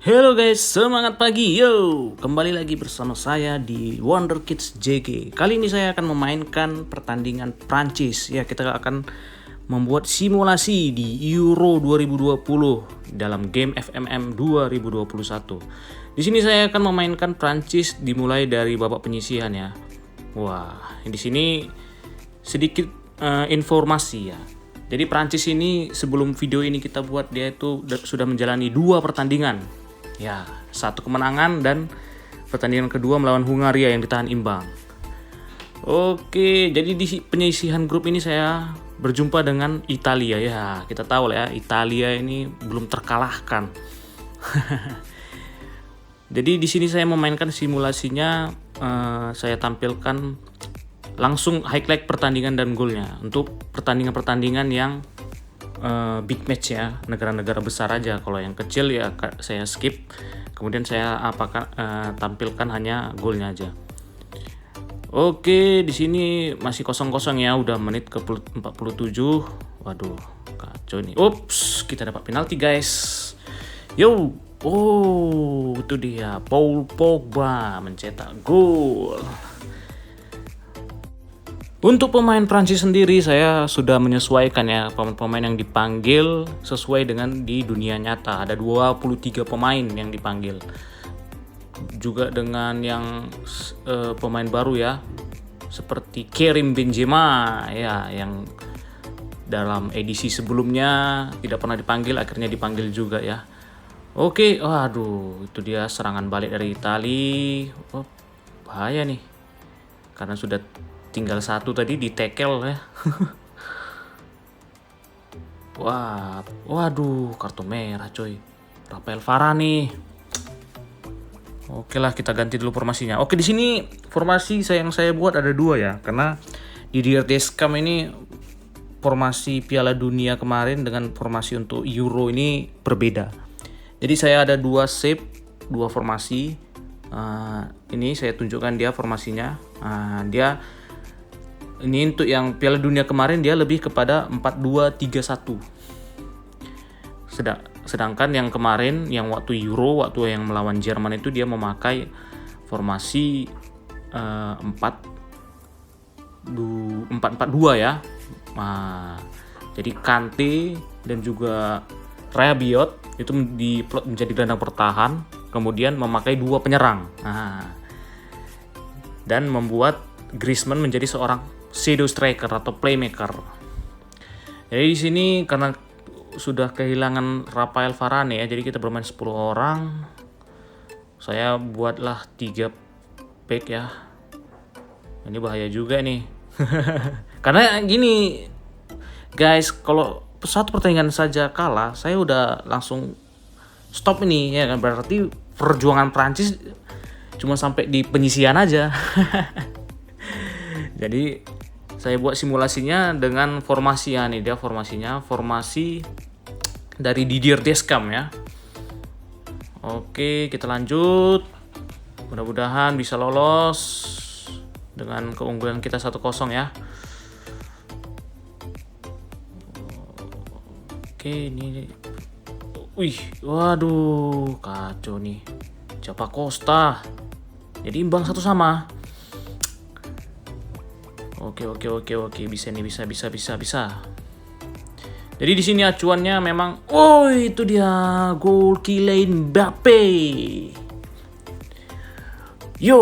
Halo guys, semangat pagi yo. Kembali lagi bersama saya di Wonder Kids JG. Kali ini saya akan memainkan pertandingan Prancis. Ya, kita akan membuat simulasi di Euro 2020 dalam game FMM 2021. Di sini saya akan memainkan Prancis dimulai dari babak penyisihan ya. Wah, di sini sedikit informasi ya. Jadi Prancis ini sebelum video ini kita buat dia itu sudah menjalani 2 pertandingan. Ya, 1 kemenangan dan pertandingan kedua melawan Hungaria yang ditahan imbang. Oke, jadi di penyisihan grup ini saya berjumpa dengan Italia ya. Kita tahu lah ya, Italia ini belum terkalahkan. Jadi di sini saya memainkan simulasinya, saya tampilkan langsung highlight pertandingan dan golnya untuk pertandingan-pertandingan yang big match ya, negara-negara besar aja. Kalau yang kecil ya saya skip. Kemudian saya tampilkan hanya golnya aja. Oke, di sini masih kosong-kosong ya, udah menit ke 47. Waduh, kacau ini. Ups, kita dapat penalti guys. Yo, oh itu dia Paul Pogba mencetak gol. Untuk pemain Prancis sendiri saya sudah menyesuaikan ya pemain-pemain yang dipanggil sesuai dengan di dunia nyata. Ada 23 pemain yang dipanggil. Juga dengan yang pemain baru ya. Seperti Karim Benzema ya, yang dalam edisi sebelumnya tidak pernah dipanggil, akhirnya dipanggil juga ya. Oke, waduh itu dia serangan balik dari Italia. Oh, bahaya nih. Karena sudah tinggal 1 tadi di tackle ya. Wah, waduh kartu merah coy. Rafael Varane. Oke lah, kita ganti dulu formasinya. Oke, di sini formasi yang saya buat ada 2 ya, karena di Didier Deschamps ini formasi Piala Dunia kemarin dengan formasi untuk Euro ini berbeda. Jadi saya ada 2 shape, 2 formasi. Ini saya tunjukkan dia formasinya. Dia ini untuk yang Piala Dunia kemarin dia lebih kepada 4-2-3-1. Sedangkan yang kemarin yang waktu Euro, waktu yang melawan Jerman itu dia memakai formasi 4-4-2 ya. Jadi Kante dan juga Rabiot itu diplot menjadi gelandang bertahan, kemudian memakai 2 penyerang. Dan membuat Griezmann menjadi seorang shadow striker atau playmaker. Jadi di sini karena sudah kehilangan Rafael Varane ya, jadi kita bermain 10 orang. Saya buatlah 3 back ya. Ini bahaya juga nih. Karena gini guys, kalau 1 pertandingan saja kalah, saya udah langsung stop ini ya kan, berarti perjuangan Prancis cuma sampai di penyisihan aja. Jadi saya buat simulasinya dengan formasi ya, nih dia formasinya, formasi dari Didier Deschamps ya. Oke, kita lanjut. Mudah-mudahan bisa lolos dengan keunggulan kita 1-0 ya. Oke, ini. Wih, waduh, kacau nih. Japa Costa. Jadi imbang 1-1. Oke, bisa nih, bisa. Jadi di sini acuannya memang, oh itu dia gol Kylian Mbappe. Yo,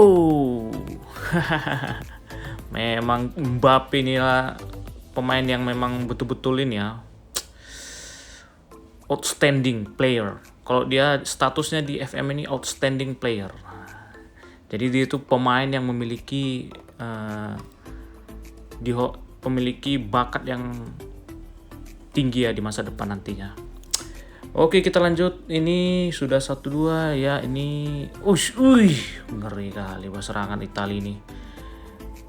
memang Mbappe inilah pemain yang memang betul-betul ini ya, outstanding player. Kalau dia statusnya di FM ini outstanding player. Jadi dia itu pemain yang memiliki memiliki bakat yang tinggi ya di masa depan nantinya. Oke, kita lanjut. Ini sudah 1-2 ya. Ini ngeri kali serangan Italia ini.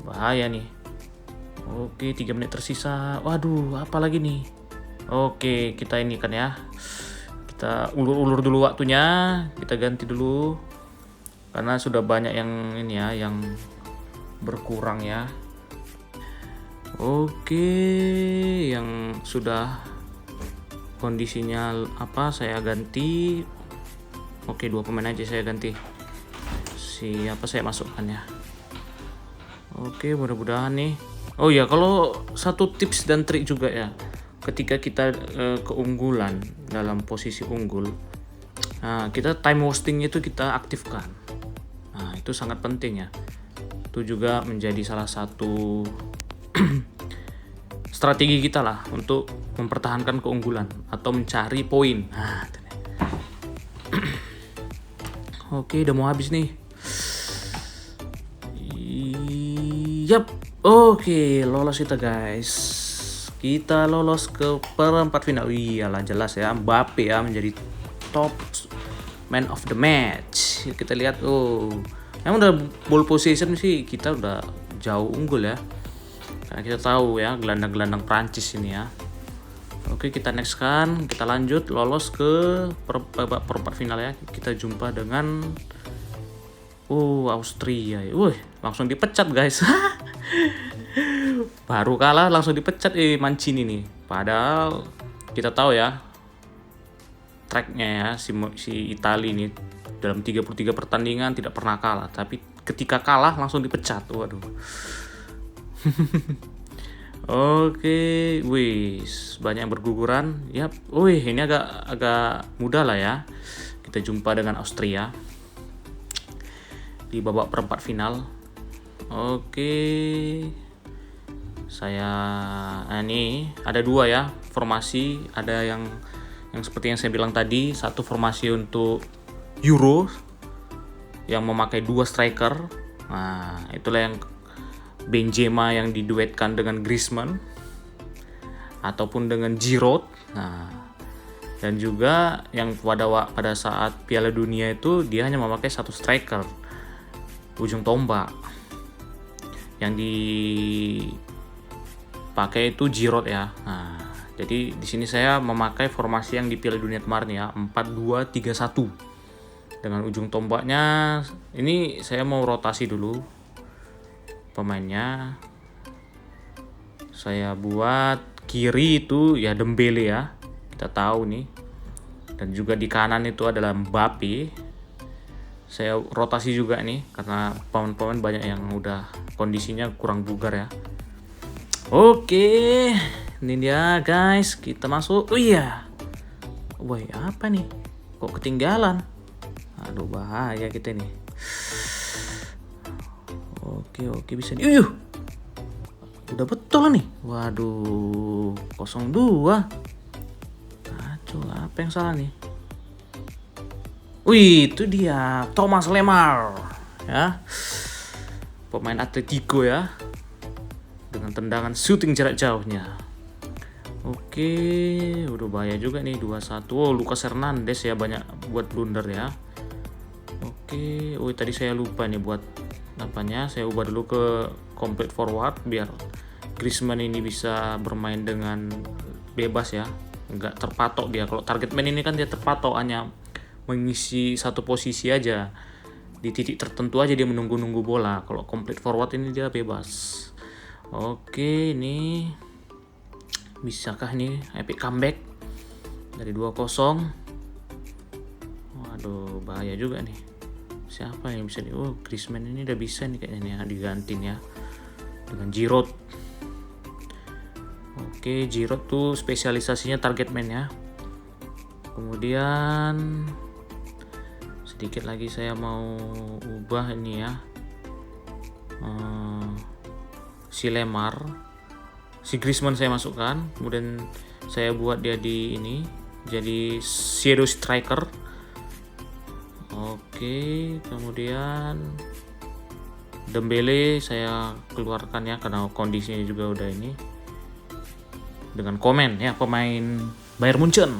Bahaya nih. Oke, 3 menit tersisa. Waduh, apa lagi nih? Oke, kita ini kan ya. Kita ulur-ulur dulu waktunya. Kita ganti dulu. Karena sudah banyak yang ini ya, yang berkurang ya. Oke, yang sudah kondisinya apa saya ganti. Oke, 2 pemain aja saya ganti. Siapa saya masukkan ya? Oke, mudah-mudahan nih. Oh ya, kalau satu tips dan trik juga ya, ketika kita keunggulan dalam posisi unggul, nah, kita time wasting itu kita aktifkan. Nah, itu sangat penting ya. Itu juga menjadi salah satu strategi kita lah untuk mempertahankan keunggulan atau mencari poin. Nah, oke, udah mau habis nih. Yap, oke, lolos kita guys. Kita lolos ke perempat final. Iyalah jelas ya, Mbappe ya menjadi top man of the match. Kita lihat, emang udah ball possession sih kita udah jauh unggul ya. Karena kita tahu ya gelandang-gelandang Prancis ini ya. Oke, kita next kan, kita lanjut lolos ke babak perempat final ya. Kita jumpa dengan Austria. Wih, langsung dipecat guys. Baru kalah langsung dipecat Mancini nih. Padahal kita tahu ya tracknya ya si Itali ini dalam 33 pertandingan tidak pernah kalah, tapi ketika kalah langsung dipecat. Waduh. Oke, wis banyak yang berguguran. Yap. Wih, ini agak mudah lah ya. Kita jumpa dengan Austria di babak perempat final. Oke, ini ada 2 ya formasi. Ada yang seperti yang saya bilang tadi, satu formasi untuk Euro yang memakai 2 striker. Nah, itulah yang Benzema yang diduetkan dengan Griezmann ataupun dengan Giroud. Nah, dan juga yang pada saat Piala Dunia itu dia hanya memakai 1 striker, ujung tombak. Yang dipakai itu Giroud ya. Nah, jadi di sini saya memakai formasi yang di Piala Dunia kemarin ya, 4-2-3-1. Dengan ujung tombaknya ini saya mau rotasi dulu pemainnya. Saya buat kiri itu ya Dembele ya. Kita tahu nih. Dan juga di kanan itu adalah Mbappe. Saya rotasi juga nih karena pemain-pemain banyak yang udah kondisinya kurang bugar ya. Oke, ini dia guys, kita masuk. Oh iya. Woi, apa nih? Kok ketinggalan? Aduh, bahaya kita nih. Oke, bisa nih. Udah betul nih. Waduh, 0-2. Kacau, apa yang salah nih? Wih, itu dia Thomas Lemar ya, pemain Atletico ya, dengan tendangan shooting jarak jauhnya. Oke, udah bahaya juga nih 2-1. Lucas Hernandez ya banyak buat blunder ya. Oke, tadi saya lupa nih buat apanya. Saya ubah dulu ke complete forward biar Griezmann ini bisa bermain dengan bebas ya, nggak terpatok dia. Kalau target man ini kan dia terpatok, hanya mengisi satu posisi aja, di titik tertentu aja dia menunggu-nunggu bola. Kalau complete forward ini dia bebas. Oke, ini bisakah nih epic comeback dari 2-0? Waduh, bahaya juga nih. Siapa yang bisa nih? Griezmann ini udah bisa nih kayaknya nih digantiin ya dengan Giroud. Oke, Giroud tuh spesialisasinya target man ya. Kemudian sedikit lagi saya mau ubah ini ya, si Lemar, si Griezmann saya masukkan, kemudian saya buat dia di ini jadi shadow striker. Oke, kemudian Dembele saya keluarkan ya karena kondisinya juga udah ini, dengan komen ya pemain Bayern Munchen.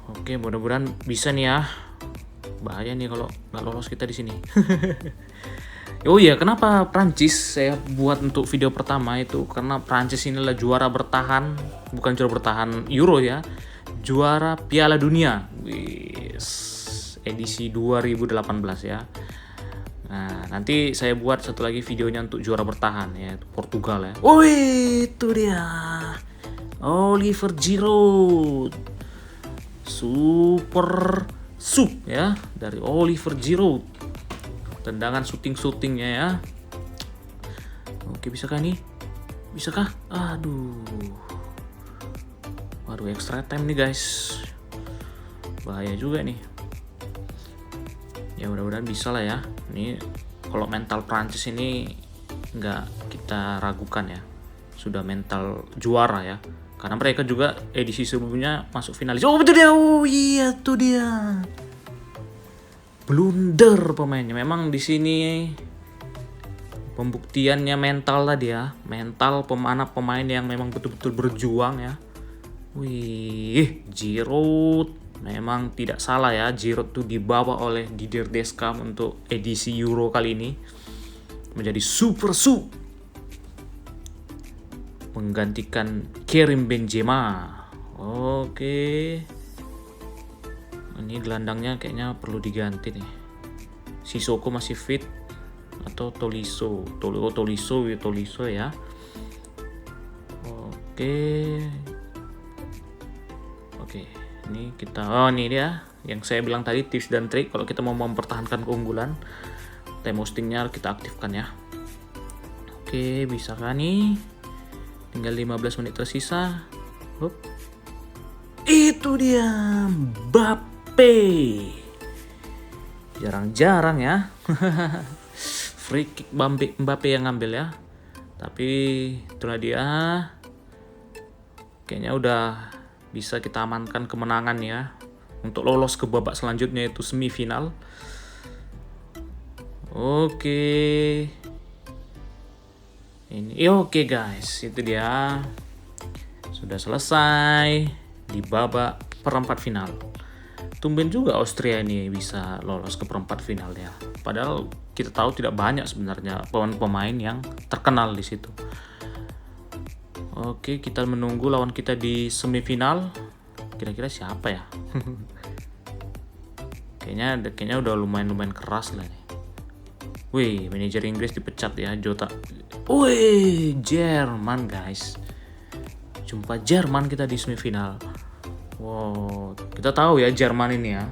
Oke, mudah-mudahan bisa nih ya. Bahaya nih kalau nggak lolos kita di sini. Oh iya, kenapa Prancis saya buat untuk video pertama itu karena Prancis ini adalah juara bertahan, bukan juara bertahan Euro ya, juara Piala Dunia, edisi 2018 ya. Nah, nanti saya buat satu lagi videonya untuk juara bertahan ya, Portugal ya. Itu dia, Oliver Giroud, super Sup ya dari Oliver Giroud. Tendangan syutingnya ya. Oke, bisakah nih? Bisakah? Aduh. Waduh, extra time nih guys. Bahaya juga nih. Ya mudah-mudahan bisa lah ya. Ini kalau mental Prancis ini nggak kita ragukan ya. Sudah mental juara ya. Karena mereka juga edisi sebelumnya masuk finalis. Oh betul dia. Oh iya tuh dia. Blunder pemainnya. Memang di sini pembuktiannya mental tadi ya. Mental pemain yang memang betul-betul berjuang ya. Wih, Giroud memang tidak salah ya. Giroud tuh dibawa oleh Didier Deschamps untuk edisi Euro kali ini menjadi super sub menggantikan Karim Benzema. Oke. Ini gelandangnya kayaknya perlu diganti nih. Sissoko masih fit atau Tolisso? Tolisso ya. Oke. Ini kita ini dia yang saya bilang tadi, tips dan trik kalau kita mau mempertahankan keunggulan. Time hostingnya kita aktifkan ya. Oke, bisa kan nih? Tinggal 15 menit tersisa. Hup. Itu dia Mbappe. Jarang-jarang ya. Free kick Mbappe yang ngambil ya. Tapi itulah dia. Kayaknya udah bisa kita amankan kemenangan ya. Untuk lolos ke babak selanjutnya yaitu semifinal. Oke. Oke guys, itu dia. Sudah selesai di babak perempat final. Tumben juga Austria ini bisa lolos ke perempat final ya. Padahal kita tahu tidak banyak sebenarnya pemain yang terkenal di situ. Oke, kita menunggu lawan kita di semifinal. Kira-kira siapa ya? Kayaknya udah lumayan keras lah nih. Wih, manajer Inggris dipecat ya, Jota. Wih, Jerman guys. Jumpa Jerman kita di semifinal. Wow, kita tahu ya Jerman ini ya.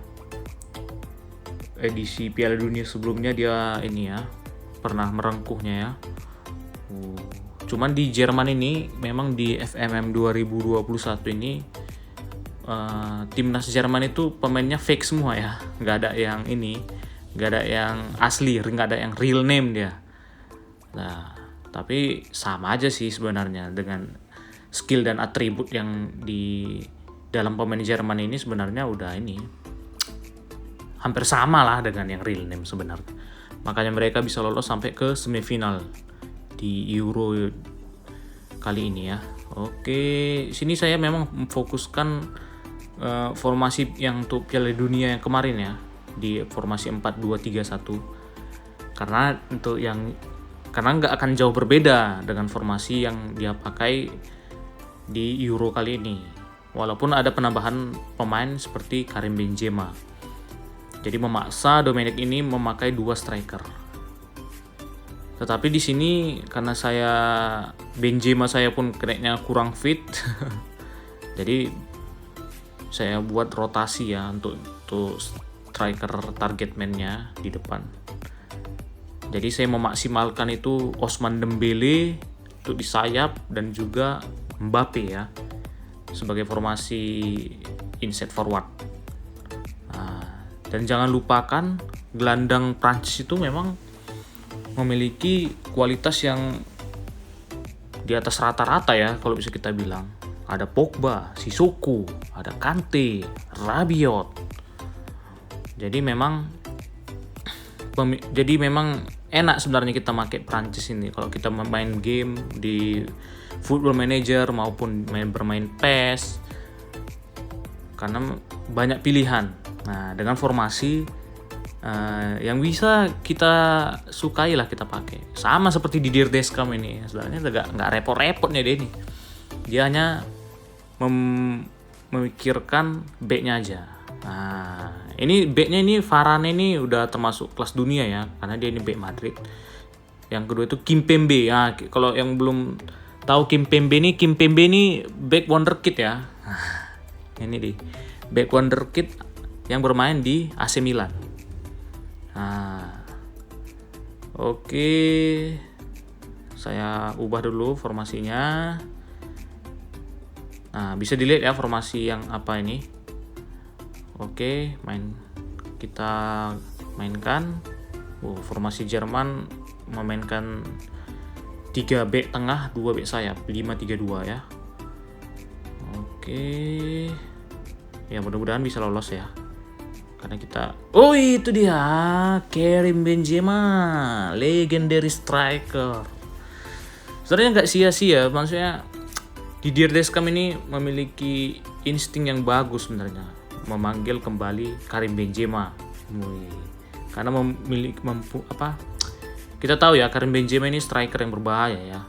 Edisi Piala Dunia sebelumnya dia ini ya pernah merengkuhnya ya. Cuman di Jerman ini memang di FMM 2021 ini timnas Jerman itu pemainnya fake semua ya. Nggak ada yang ini. Nggak ada yang asli, nggak ada yang real name dia. Nah, tapi sama aja sih sebenarnya dengan skill dan atribut yang di dalam pemain Jerman ini sebenarnya udah ini hampir sama lah dengan yang real name sebenarnya. Makanya mereka bisa lolos sampai ke semifinal di Euro kali ini ya. Oke, sini saya memang memfokuskan formasi yang untuk Piala Dunia yang kemarin ya, di formasi 4-2-3-1. Karena nggak akan jauh berbeda dengan formasi yang dia pakai di Euro kali ini. Walaupun ada penambahan pemain seperti Karim Benzema. Jadi memaksa Dominic ini memakai 2 striker. Tetapi di sini karena Benzema saya pun kayaknya kurang fit. Jadi saya buat rotasi ya untuk striker target man-nya di depan. Jadi saya memaksimalkan itu Ousmane Dembele untuk di sayap dan juga Mbappe ya sebagai formasi inside forward. Nah, dan jangan lupakan gelandang Prancis itu memang memiliki kualitas yang di atas rata-rata ya kalau bisa kita bilang. Ada Pogba, Sissoko, ada Kante, Rabiot. Jadi memang enak sebenarnya kita pakai Prancis ini kalau kita main game di Football Manager maupun bermain PES, karena banyak pilihan. Nah, dengan formasi yang bisa kita sukai lah kita pakai. Sama seperti Didier Deschamps ini, sebenarnya nggak repot-repotnya dia ini. Dia hanya memikirkan back-nya aja. Nah, ini back-nya ini Varane ini udah termasuk kelas dunia ya, karena dia ini back Madrid. Yang kedua itu Kimpembe. Nah, kalau yang belum tahu Kimpembe ini back wonderkid ya. Ini back wonderkid yang bermain di AC Milan. Nah, oke, saya ubah dulu formasinya. Nah, bisa dilihat ya formasi yang apa ini. Oke, kita mainkan. Formasi Jerman memainkan 3 back tengah, 2 back sayap, 5-3-2 ya. Oke. Ya, mudah-mudahan bisa lolos ya. Karena kita itu dia Karim Benzema, legendary striker. Sebenarnya nggak sia-sia, maksudnya Didier Deschamps ini memiliki insting yang bagus sebenarnya, memanggil kembali Karim Benzema. Karena kita tahu ya, Karim Benzema ini striker yang berbahaya ya.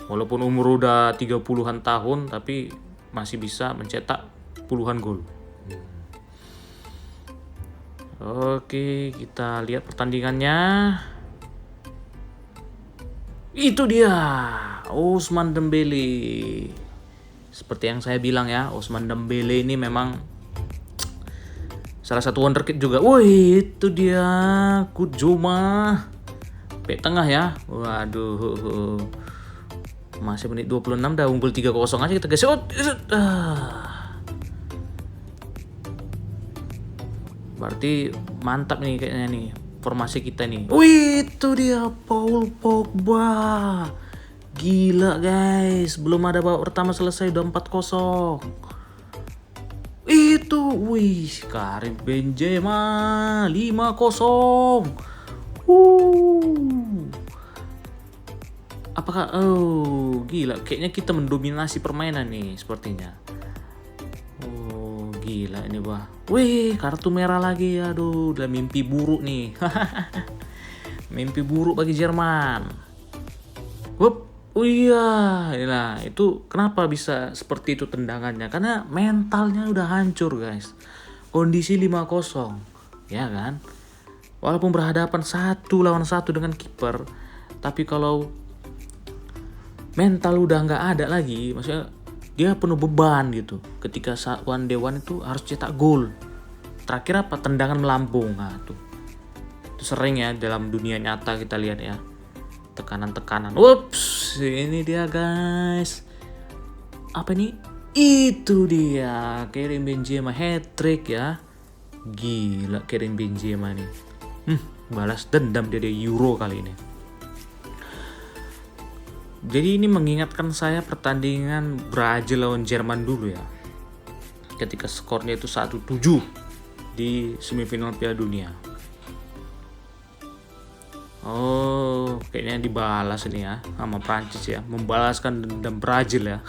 Walaupun umur udah 30-an tahun, tapi masih bisa mencetak puluhan gol. Oke, kita lihat pertandingannya. Itu dia, Ousmane Dembélé. Seperti yang saya bilang ya, Ousmane Dembélé ini memang salah satu wonderkid juga. Itu dia, Kudjuma. Bek tengah ya. Waduh. Masih menit 26 dah unggul 3-0 aja kita guys. Berarti mantap nih kayaknya nih formasi kita nih. Itu dia Paul Pogba. Gila guys, belum ada babak pertama selesai udah 4-0. Karim Benzema 5-0. Apakah gila, kayaknya kita mendominasi permainan nih sepertinya. Gila ini kartu merah lagi, aduh, udah mimpi buruk nih. Mimpi buruk bagi Jerman. Nah itu kenapa bisa seperti itu tendangannya? Karena mentalnya udah hancur guys. Kondisi 5-0, ya kan? Walaupun berhadapan 1 lawan 1 dengan kiper, tapi kalau mental udah nggak ada lagi, maksudnya dia penuh beban gitu. Ketika saat 1-1 itu harus cetak gol. Terakhir apa? Tendangan melambung. Nah tuh, itu sering ya dalam dunia nyata kita lihat ya. Tekanan-tekanan. Ini dia guys. Apa ini? Itu dia Karim Benzema hat-trick ya. Gila Karim Benzema nih. Balas dendam dia di Euro kali ini. Jadi ini mengingatkan saya pertandingan Brazil lawan Jerman dulu ya. Ketika skornya itu 1-7 di semifinal Piala Dunia. Kayaknya dibalas ini ya sama Prancis ya, membalaskan dendam Brazil ya.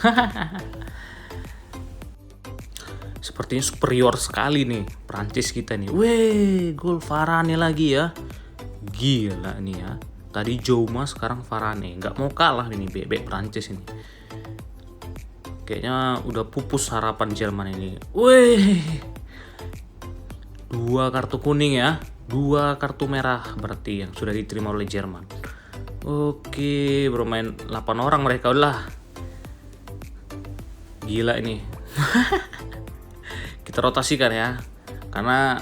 Sepertinya superior sekali nih Prancis kita nih. Gol Varane lagi ya. Gila nih ya. Tadi Jouma, sekarang Varane. Nggak mau kalah ini bebek Prancis ini. Kayaknya udah pupus harapan Jerman ini. 2 kartu kuning ya. 2 kartu merah berarti yang sudah diterima oleh Jerman. Oke, bermain 8 orang mereka udah. Gila ini. Kita rotasikan ya. Karena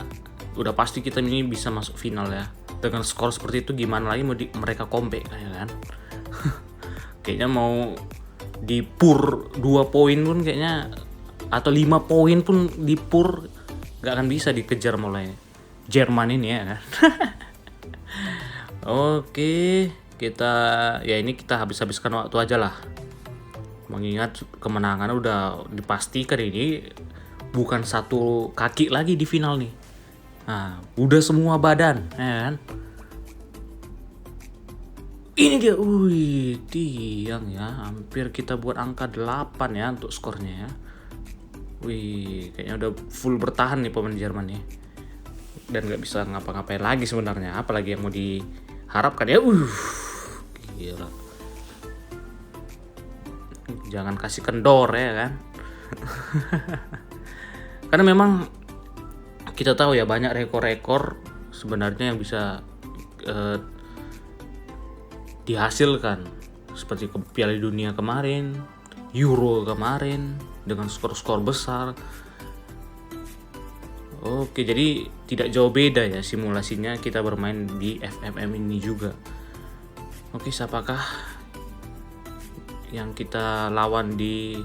udah pasti kita ini bisa masuk final ya. Dengan skor seperti itu gimana lagi mau mereka comeback ya kan. Kayaknya mau di pur 2 poin pun kayaknya, atau 5 poin pun di pur gak akan bisa dikejar mulai Jerman ini ya kan. Oke, kita habiskan waktu aja lah. Mengingat kemenangan udah dipastikan, ini bukan 1 kaki lagi di final nih. Nah, udah semua badan, ya kan? Ini dia, tiang ya, hampir kita buat angka 8 ya untuk skornya ya. Kayaknya udah full bertahan nih pemain Jerman nih. Dan nggak bisa ngapa-ngapain lagi sebenarnya, apalagi yang mau diharapkan ya. Gila, jangan kasih kendor ya kan. Karena memang kita tahu ya, banyak rekor-rekor sebenarnya yang bisa dihasilkan, seperti Piala Dunia kemarin, Euro kemarin dengan skor-skor besar. Oke, jadi tidak jauh beda ya simulasinya kita bermain di FMM ini juga. Oke, siapakah yang kita lawan di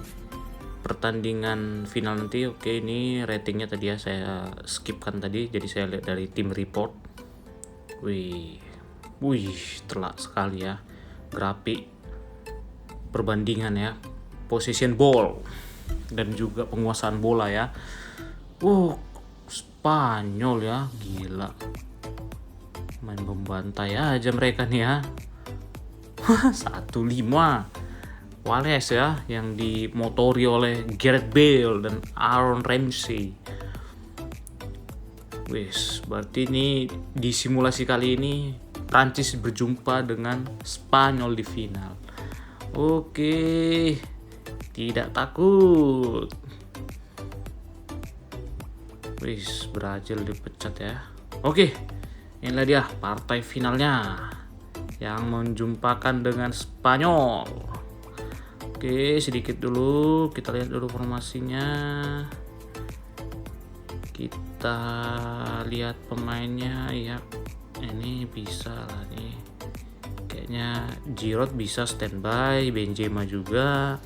pertandingan final nanti? Oke, ini ratingnya tadi ya saya skipkan tadi, jadi saya lihat dari tim report. Wih, telak sekali ya grafik perbandingan ya, possession ball dan juga penguasaan bola ya. Spanyol ya, gila, main membantai aja mereka nih ya. 1-5 Wales ya, yang dimotori oleh Gareth Bale dan Aaron Ramsey. Berarti ini di simulasi kali ini Prancis berjumpa dengan Spanyol di final. Oke, tidak takut. Brazil dipecat ya. Oke, inilah dia partai finalnya yang menjumpakan dengan Spanyol. Oke, sedikit dulu kita lihat dulu formasinya. Kita lihat pemainnya ya. Ini bisa lah nih. Kayaknya Giroud bisa standby, Benzema juga.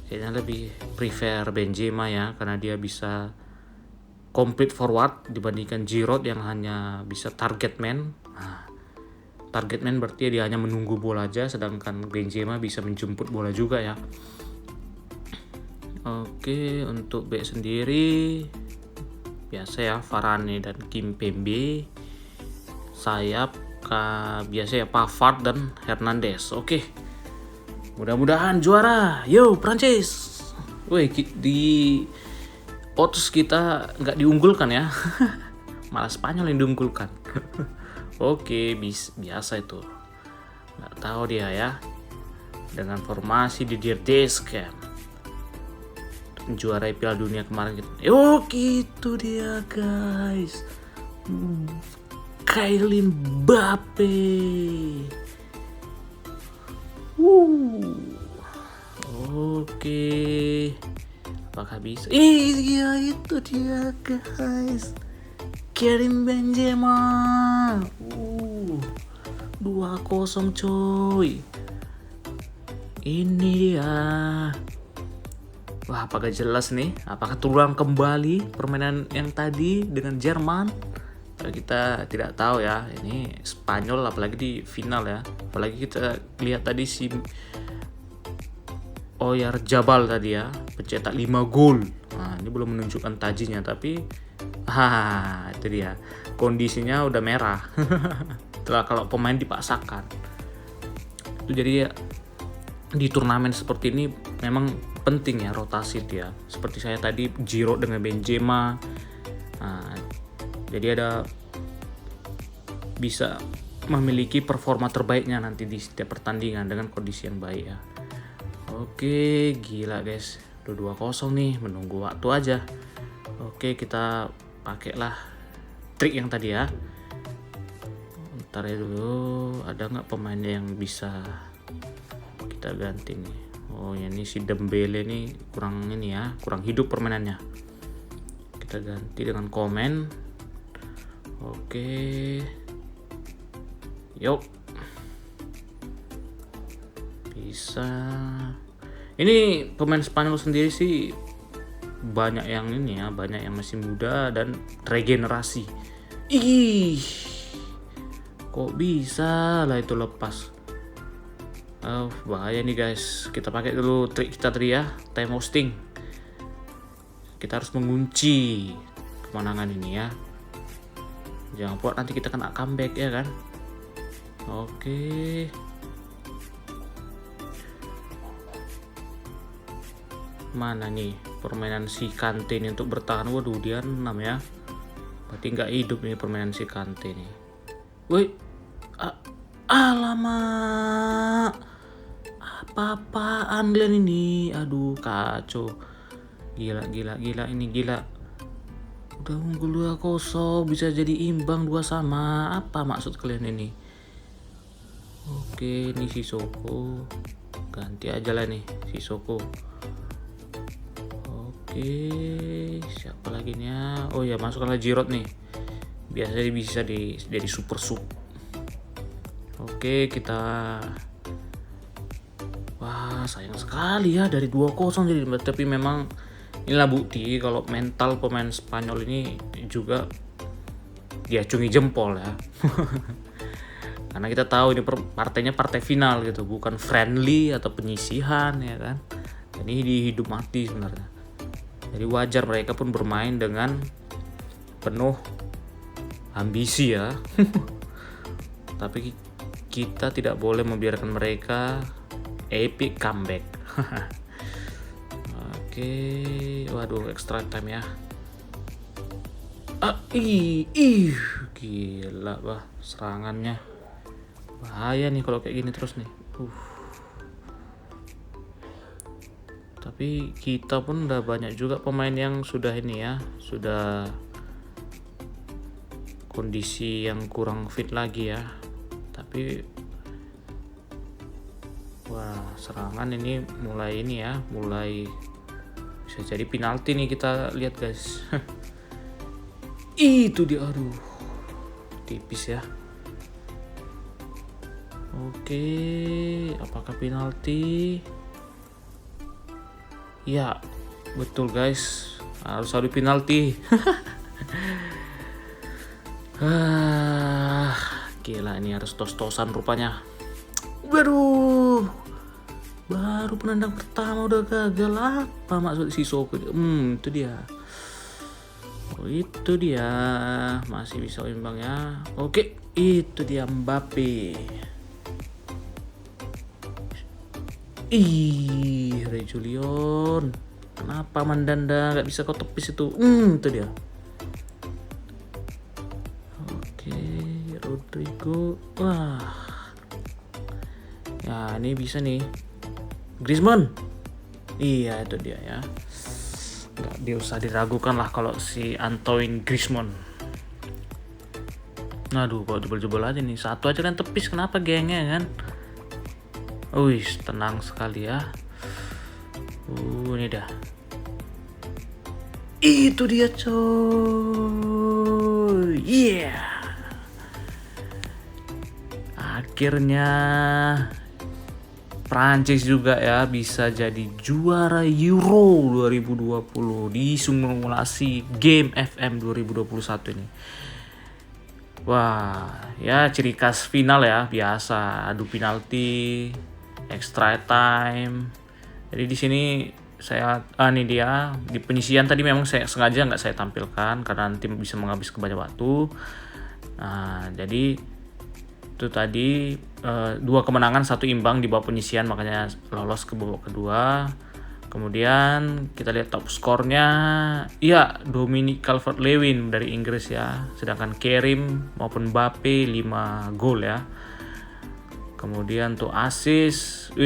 Kayaknya lebih prefer Benzema ya, karena dia bisa complete forward dibandingkan Giroud yang hanya bisa target man. Target man berarti dia hanya menunggu bola aja, sedangkan Benzema bisa menjemput bola juga ya. Oke, untuk back sendiri biasa ya, Varane dan Kimpembe. Sayap biasa ya, Pavard dan Hernandez. Oke, mudah-mudahan juara. Yo Prancis. Di odds kita nggak diunggulkan ya. Malah Spanyol yang diunggulkan. Oke, biasa itu. Nggak tahu dia ya. Dengan formasi Didier Deschamps, juara Piala Dunia kemarin gitu. Gitu dia guys. Kylian Mbappe. Oke. Apakah bisa? Iya, itu dia guys. Karim Benzema. 2-0 coy. Ini dia. Wah, apakah jelas nih? Apakah terulang kembali permainan yang tadi dengan Jerman? Kita tidak tahu ya. Ini Spanyol apalagi di final ya. Apalagi kita lihat tadi si Oyarzabal tadi ya, pencetak 5 gol. Nah, ini belum menunjukkan tajinya, tapi itu dia. Kondisinya udah merah. Setelah kalau pemain dipaksakan. Itu jadi ya, di turnamen seperti ini memang penting ya rotasi ya. Seperti saya tadi Giroud dengan Benzema. Nah, jadi ada bisa memiliki performa terbaiknya nanti di setiap pertandingan dengan kondisi yang baik ya. Oke, gila guys. Udah 2-0 nih, menunggu waktu aja. Oke, kita pakailah trik yang tadi ya. Ntar ya dulu, ada nggak pemain yang bisa kita ganti nih? Ya ini si Dembele nih kurang ini ya, kurang hidup permainannya. Kita ganti dengan komen. Oke. Yuk. Bisa. Ini pemain Spanyol sendiri sih banyak yang ini ya, banyak yang masih muda dan regenerasi. Kok bisa lah itu lepas? Bahaya nih guys. Kita pakai dulu trik kita tadi ya, time wasting. Kita harus mengunci kemenangan ini ya. Jangan buat nanti kita kena comeback ya kan. Oke. Mana nih permainan si Kante ini untuk bertahan? Waduh, dia 6 ya. Berarti nggak hidup nih permainan si Kante nih. Alamak. Apa-apaan kalian ini? Aduh, kacau. Gila ini gila. Udah unggul 2-0 bisa jadi imbang 2-2. Apa maksud kalian ini? Oke, ini Sissoko. Ganti aja lah nih Sissoko. Oke, siapa lagi nih ya? Oh ya, masukkanlah Giroud nih. Biasanya bisa jadi super sub. Oke, kita. Wah, sayang sekali ya dari 2-0 jadi, tapi memang inilah bukti kalau mental pemain Spanyol ini juga diacungi jempol ya. Karena kita tahu ini partainya partai final gitu, bukan friendly atau penyisihan ya kan. Ini hidup mati sebenarnya. Jadi wajar mereka pun bermain dengan penuh ambisi ya. Tapi kita tidak boleh membiarkan mereka epic comeback. Oke, waduh, extra time ya. Gila bah serangannya. Bahaya nih kalau kayak gini terus nih. Tapi kita pun udah banyak juga pemain yang sudah ini ya, sudah kondisi yang kurang fit lagi ya. Tapi wah, serangan ini mulai ini ya, mulai bisa jadi penalti nih, kita lihat guys. Itu dia, aduh, tipis ya. Oke, apakah penalti? Ya, betul guys, harus ada penalti. Gila, ini harus tos-tosan rupanya. Waduh, baru penendang pertama udah gagal. Apa maksud Sissoko? Itu dia. Oh, itu dia, masih bisa imbang ya. Oke, itu dia Mbappe. Reguilon, kenapa Mandanda nggak bisa kau tepis itu? Itu dia. Oke, Rodrigo. Wah, ya ini bisa nih. Griezmann. Iya, itu dia ya. Nggak diusah diragukan lah kalau si Antoine Griezmann. Aduh, kok jebol-jebol aja nih. Satu aja kan tepis, kenapa gengnya kan? Wih, tenang sekali ya. Ini dah. Itu dia coy. Iya. Yeah. Akhirnya Prancis juga ya bisa jadi juara Euro 2020 di simulasi game FM 2021 ini. Wah, ya ciri khas final ya, biasa adu penalti, extra time. Jadi di sini saya ini dia di penyisian tadi memang saya sengaja nggak saya tampilkan karena nanti bisa menghabis banyak waktu. Nah, jadi itu tadi 2 kemenangan 1 imbang di babak penyisian, makanya lolos ke babak kedua. Kemudian kita lihat top skornya, ya Dominic Calvert-Lewin dari Inggris ya, sedangkan Kerim maupun Mbappe 5 gol ya. Kemudian tuh assist,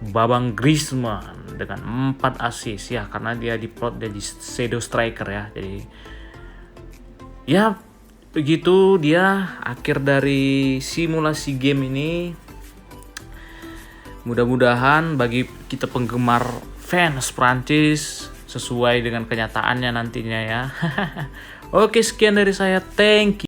Babang Griezmann dengan 4 assist ya, karena dia diplot jadi shadow striker ya. Jadi ya begitu dia akhir dari simulasi game ini. Mudah-mudahan bagi kita penggemar fans Prancis sesuai dengan kenyataannya nantinya ya. Oke, sekian dari saya. Thank you.